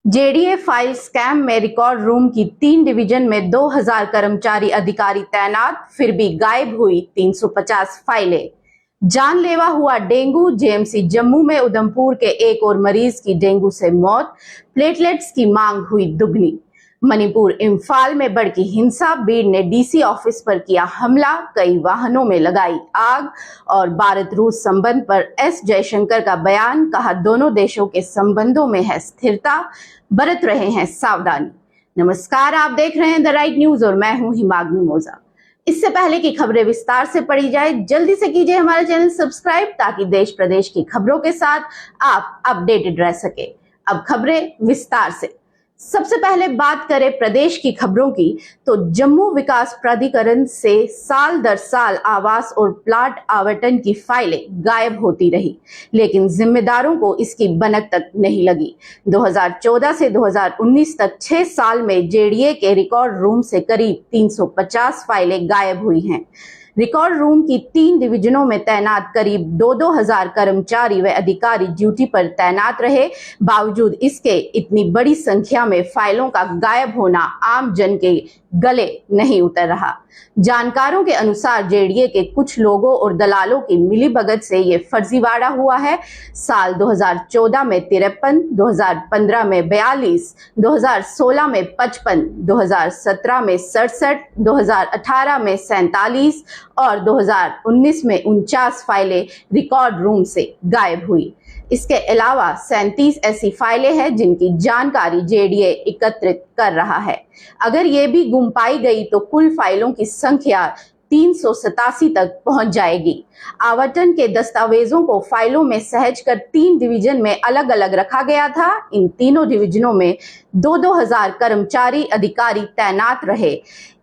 JDA file scam में record room की 3 division में 2000 कर्मचारी अधिकारी तैनात, फिर भी गायब हुई 350 फाइलें। जानलेवा हुआ डेंगू। जेएमसी जम्मू में उधमपुर के एक और मरीज की डेंगू से मौत। प्लेटलेट्स की मांग हुई दुगनी। मणिपुर इम्फाल में भड़की हिंसा। भीड़ ने डीसी ऑफिस पर किया हमला, कई वाहनों में लगाई आग। और भारत रूस संबंध पर एस जयशंकर का बयान, कहा दोनों देशों के संबंधों में है स्थिरता, बरत रहे हैं सावधानी। नमस्कार, आप देख रहे हैं द राइट न्यूज और मैं हूं हिमाग्नि मोजा। इससे पहले की खबरें विस्तार से पढ़ी जाए, जल्दी से कीजिए हमारा चैनल सब्सक्राइब ताकि देश प्रदेश की खबरों के साथ आप अपडेटेड रह सके। अब खबरें विस्तार से। सबसे पहले बात करें प्रदेश की खबरों की, तो जम्मू विकास प्राधिकरण से साल दर साल आवास और प्लाट आवंटन की फाइलें गायब होती रही, लेकिन जिम्मेदारों को इसकी भनक तक नहीं लगी। 2014 से 2019 तक 6 साल में जेडीए के रिकॉर्ड रूम से करीब 350 फाइलें गायब हुई हैं। रिकॉर्ड रूम की 3 डिवीजनों में तैनात करीब 2-2 हजार कर्मचारी व अधिकारी ड्यूटी पर तैनात रहे। बावजूद इसके इतनी बड़ी संख्या में फाइलों का गायब होना आम जन के गले नहीं उतर रहा। जानकारों के अनुसार जेडीए के कुछ लोगों और दलालों की मिलीभगत से ये फर्जीवाड़ा हुआ है। साल 2014 में 53, 2015 में 42, 2016 में 55, 2017 में 67, 2018 में 47 और 2019 में 49 फाइलें रिकॉर्ड रूम से गायब हुई। इसके अलावा 37 ऐसी फाइलें हैं जिनकी जानकारी जेडीए एकत्रित कर रहा है। अगर ये भी गुम पाई गई तो कुल फाइलों की संख्या 387 तक पहुंच जाएगी। आवंटन के दस्तावेजों को फाइलों में सहेज कर 3 डिवीजन में अलग अलग रखा गया था। इन तीनों डिवीजनों में 2-2 हजार कर्मचारी अधिकारी तैनात रहे।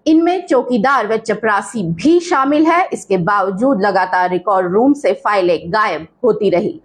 इनमें चौकीदार व चपरासी भी शामिल है। इसके बावजूद लगातार रिकॉर्ड रूम से फाइलें गायब होती रही।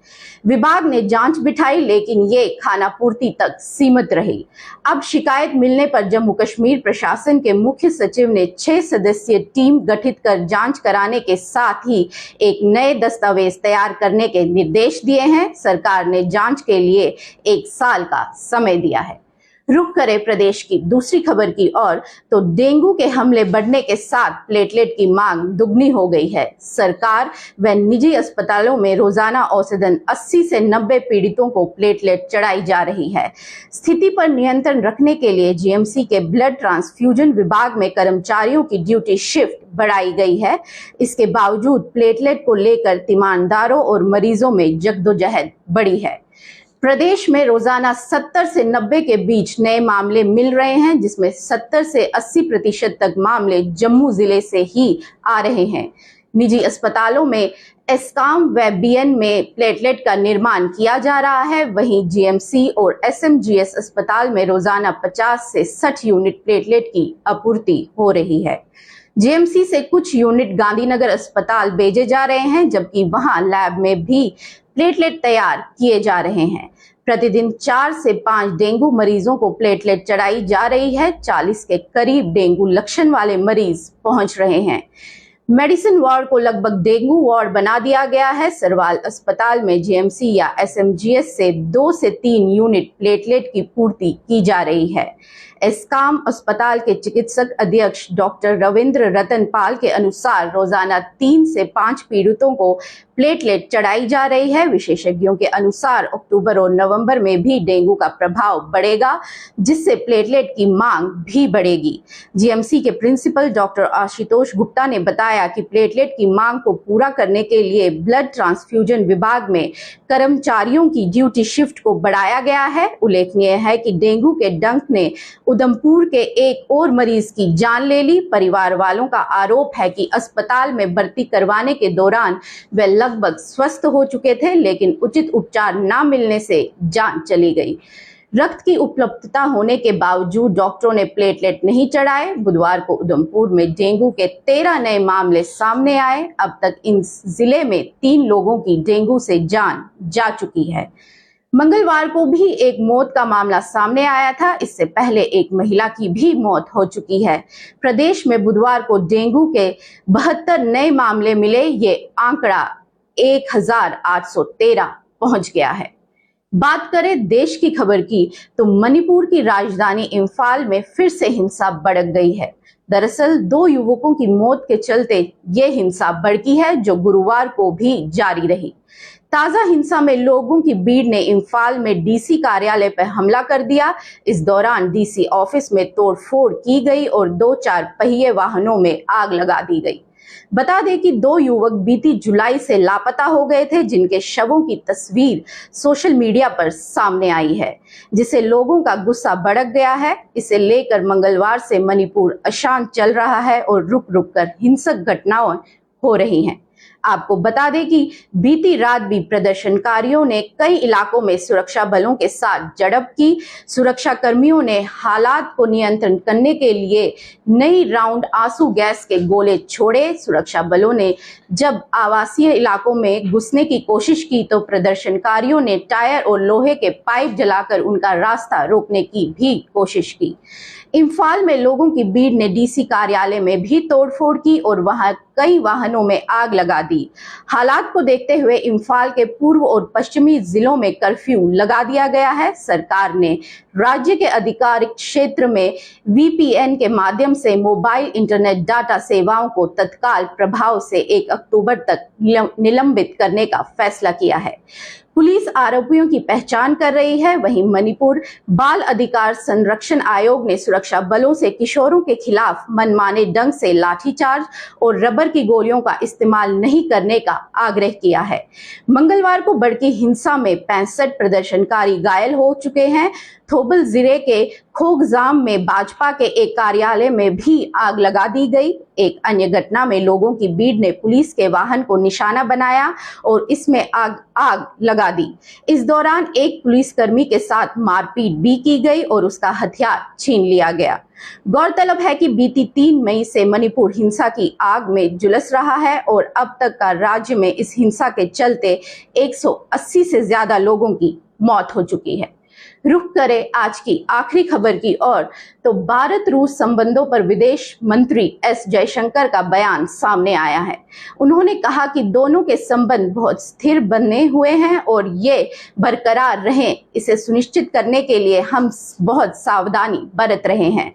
विभाग ने जांच बिठाई, लेकिन ये खानापूर्ति तक सीमित रही। अब शिकायत मिलने पर जम्मू कश्मीर प्रशासन के मुख्य सचिव ने 6 सदस्यीय टीम गठित कर जांच कराने के साथ ही एक नए दस्तावेज तैयार करने के निर्देश दिए हैं। सरकार ने जांच के लिए 1 साल का समय दिया है। रुक करें प्रदेश की दूसरी खबर की ओर, तो डेंगू के हमले बढ़ने के साथ प्लेटलेट की मांग दुगनी हो गई है। सरकार व निजी अस्पतालों में रोजाना औसतन 80 से 90 पीड़ितों को प्लेटलेट चढ़ाई जा रही है। स्थिति पर नियंत्रण रखने के लिए जीएमसी के ब्लड ट्रांसफ्यूजन विभाग में कर्मचारियों की ड्यूटी शिफ्ट बढ़ाई गई है। इसके बावजूद प्लेटलेट को लेकर तीमारदारों और मरीजों में जद्दोजहद बढ़ी है। प्रदेश में रोजाना 70 से 90 के बीच नए मामले मिल रहे हैं, जिसमें 70 से 80% तक मामले जम्मू जिले से ही आ रहे हैं। निजी अस्पतालों में एस्कॉम व बीएन में प्लेटलेट का निर्माण किया जा रहा है। वहीं जीएमसी और एसएमजीएस अस्पताल में रोजाना 50 से 60 यूनिट प्लेटलेट की आपूर्ति हो रही है। जीएमसी से कुछ यूनिट गांधीनगर अस्पताल भेजे जा रहे हैं, जबकि वहां लैब में भी प्लेटलेट तैयार किए जा रहे हैं। प्रतिदिन 4 से 5 डेंगू मरीजों को प्लेटलेट चढ़ाई जा रही है। 40 के करीब डेंगू लक्षण वाले मरीज पहुंच रहे हैं। मेडिसिन वार्ड को लगभग डेंगू वार्ड बना दिया गया है। सरवाल अस्पताल में जीएमसी या एसएमजीएस से 2 से 3 यूनिट प्लेटलेट की पूर्ति की जा रही है। एस्कॉम अस्पताल के चिकित्सक अध्यक्ष डॉक्टर रविंद्र रतन पाल के अनुसार रोजाना 3 से 5 पीड़ितों को प्लेटलेट चढ़ाई जा रही है। विशेषज्ञों के अनुसार अक्टूबर और नवंबर में भी डेंगू का प्रभाव बढ़ेगा, जिससे प्लेटलेट की मांग भी बढ़ेगी। जीएमसी के प्रिंसिपल डॉक्टर आशुतोष गुप्ता ने बताया कि प्लेटलेट की मांग को पूरा करने के लिए ब्लड ट्रांसफ्यूजन विभाग में कर्मचारियों की ड्यूटी शिफ्ट को बढ़ाया गया है। उल्लेखनीय है कि डेंगू के डंक ने उधमपुर के एक और मरीज की जान ले ली। परिवार वालों का आरोप है कि अस्पताल में भर्ती करवाने के दौरान वे लगभग स्वस्थ हो चुके थे, लेकिन उचित उपचार न मिलने से जान चली गई। रक्त की उपलब्धता होने के बावजूद डॉक्टरों ने प्लेटलेट नहीं चढ़ाए। बुधवार को उधमपुर में डेंगू के 13 नए मामले सामने आए। अब तक इन जिले में 3 लोगों की डेंगू से जान जा चुकी है। मंगलवार को भी एक मौत का मामला सामने आया था। इससे पहले एक महिला की भी मौत हो चुकी है। प्रदेश में बुधवार को डेंगू के 72 नए मामले मिले। ये आंकड़ा 1813 पहुंच गया है। बात करें देश की खबर की तो मणिपुर की राजधानी इंफाल में फिर से हिंसा भड़क गई है। दरअसल 2 युवकों की मौत के चलते ये हिंसा भड़की है जो गुरुवार को भी जारी रही। ताजा हिंसा में लोगों की भीड़ ने इंफाल में डीसी कार्यालय पर हमला कर दिया। इस दौरान डीसी ऑफिस में तोड़फोड़ की गई और 2 4 पहिए वाहनों में आग लगा दी गई। बता दें कि 2 युवक बीती जुलाई से लापता हो गए थे, जिनके शवों की तस्वीर सोशल मीडिया पर सामने आई है, जिससे लोगों का गुस्सा भड़क गया है। इसे लेकर मंगलवार से मणिपुर अशांत चल रहा है और रुक रुक कर हिंसक घटनाएं हो रही हैं। आपको बता दें कि बीती रात भी प्रदर्शनकारियों ने कई इलाकों में सुरक्षा बलों के साथ झड़प की। सुरक्षा कर्मियों ने हालात को नियंत्रण करने के लिए नई राउंड आंसू गैस के गोले छोड़े। सुरक्षा बलों ने जब आवासीय इलाकों में घुसने की कोशिश की तो प्रदर्शनकारियों ने टायर और लोहे के पाइप जलाकर उनका रास्ता रोकने की भी कोशिश की। इंफाल में लोगों की भीड़ ने डीसी कार्यालय में भी तोड़फोड़ की और वहां कई वाहनों में आग लगा दी। हालात को देखते हुए इंफाल के पूर्व और पश्चिमी जिलों में कर्फ्यू लगा दिया गया है। सरकार ने राज्य के आधिकारिक क्षेत्र में वीपीएन के माध्यम से मोबाइल इंटरनेट डाटा सेवाओं को तत्काल प्रभाव से 1 अक्टूबर तक निलंबित करने का फैसला किया है। पुलिस आरोपियों की पहचान कर रही है। वहीं मणिपुर बाल अधिकार संरक्षण आयोग ने सुरक्षा बलों से किशोरों के खिलाफ मनमाने ढंग से लाठीचार्ज और रबर की गोलियों का इस्तेमाल नहीं करने का आग्रह किया है। मंगलवार को भड़की हिंसा में 65 प्रदर्शनकारी घायल हो चुके हैं। थोबल जिले के खोगजाम में भाजपा के एक कार्यालय में भी आग लगा दी गई। एक अन्य घटना में लोगों की भीड़ ने पुलिस के वाहन को निशाना बनाया और इसमें आग लगा दी। इस दौरान एक पुलिसकर्मी के साथ मारपीट भी की गई और उसका हथियार छीन लिया गया। गौरतलब है कि बीती 3 मई से मणिपुर हिंसा की आग में झुलस रहा है और अब तक का राज्य में इस हिंसा के चलते 180 से ज्यादा लोगों की मौत हो चुकी है। रुख करें आज की आखिरी खबर की ओर तो भारत रूस संबंधों पर विदेश मंत्री एस जयशंकर का बयान सामने आया है। उन्होंने कहा कि दोनों के संबंध बहुत स्थिर बने हुए हैं और ये बरकरार रहें, इसे सुनिश्चित करने के लिए हम बहुत सावधानी बरत रहे हैं।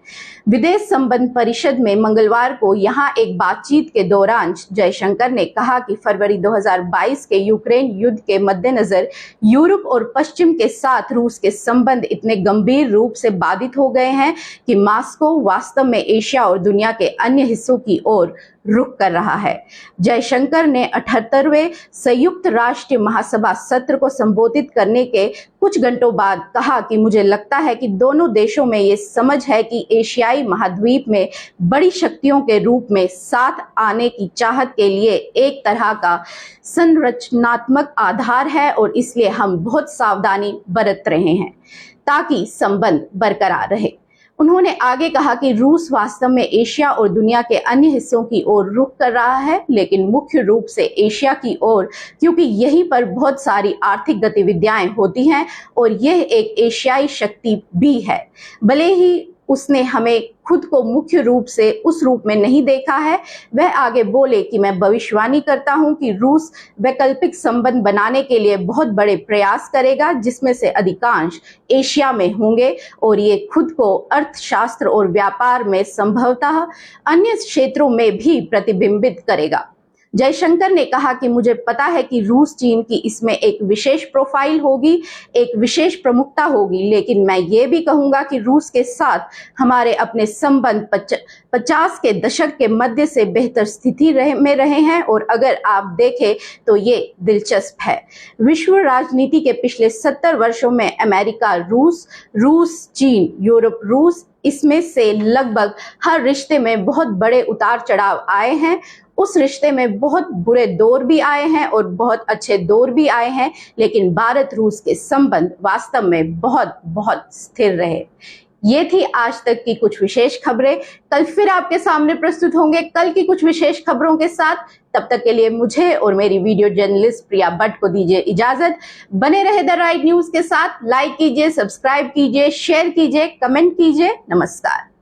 विदेश संबंध परिषद में मंगलवार को यहां एक बातचीत के दौरान जयशंकर ने कहा कि फरवरी 2022 के यूक्रेन युद्ध के मद्देनजर यूरोप और पश्चिम के साथ रूस के संबंध इतने गंभीर रूप से बाधित हो गए हैं कि मॉस्को वास्तव में एशिया और दुनिया के अन्य हिस्सों की ओर रुख कर रहा है। जयशंकर ने 78वें संयुक्त राष्ट्र महासभा सत्र को संबोधित करने के कुछ घंटों बाद कहा कि मुझे लगता है कि दोनों देशों में ये समझ है कि एशियाई महाद्वीप में बड़ी शक्तियों के रूप में साथ आने की चाहत के लिए एक तरह का संरचनात्मक आधार है और इसलिए हम बहुत सावधानी बरत रहे हैं ताकि संबंध बरकरार रहे। उन्होंने आगे कहा कि रूस वास्तव में एशिया और दुनिया के अन्य हिस्सों की ओर रुख कर रहा है, लेकिन मुख्य रूप से एशिया की ओर, क्योंकि यहीं पर बहुत सारी आर्थिक गतिविधियां होती हैं और यह एक एशियाई शक्ति भी है। भले ही उसने हमें खुद को मुख्य रूप से उस रूप में नहीं देखा है। वह आगे बोले कि मैं भविष्यवाणी करता हूं कि रूस वैकल्पिक संबंध बनाने के लिए बहुत बड़े प्रयास करेगा, जिसमें से अधिकांश एशिया में होंगे और ये खुद को अर्थशास्त्र और व्यापार में संभवतः अन्य क्षेत्रों में भी प्रतिबिंबित करेगा। जयशंकर ने कहा कि मुझे पता है कि रूस चीन की इसमें एक विशेष प्रोफाइल होगी, एक विशेष प्रमुखता होगी, लेकिन मैं ये भी कहूंगा कि रूस के साथ हमारे अपने संबंध 50 के दशक के मध्य से बेहतर स्थिति में रहे हैं और अगर आप देखें तो ये दिलचस्प है। विश्व राजनीति के पिछले 70 वर्षों में अमेरिका रूस चीन, यूरोप रूस, इसमें से लगभग हर रिश्ते में बहुत बड़े उतार चढ़ाव आए हैं। उस रिश्ते में बहुत बुरे दौर भी आए हैं और बहुत अच्छे दौर भी आए हैं, लेकिन भारत रूस के संबंध वास्तव में बहुत बहुत स्थिर रहे। ये थी आज तक की कुछ विशेष खबरें। कल फिर आपके सामने प्रस्तुत होंगे कल की कुछ विशेष खबरों के साथ। तब तक के लिए मुझे और मेरी वीडियो जर्नलिस्ट प्रिया भट्ट को दीजिए इजाजत। बने रहे द राइट न्यूज के साथ। लाइक कीजिए, सब्सक्राइब कीजिए, शेयर कीजिए, कमेंट कीजिए। नमस्कार।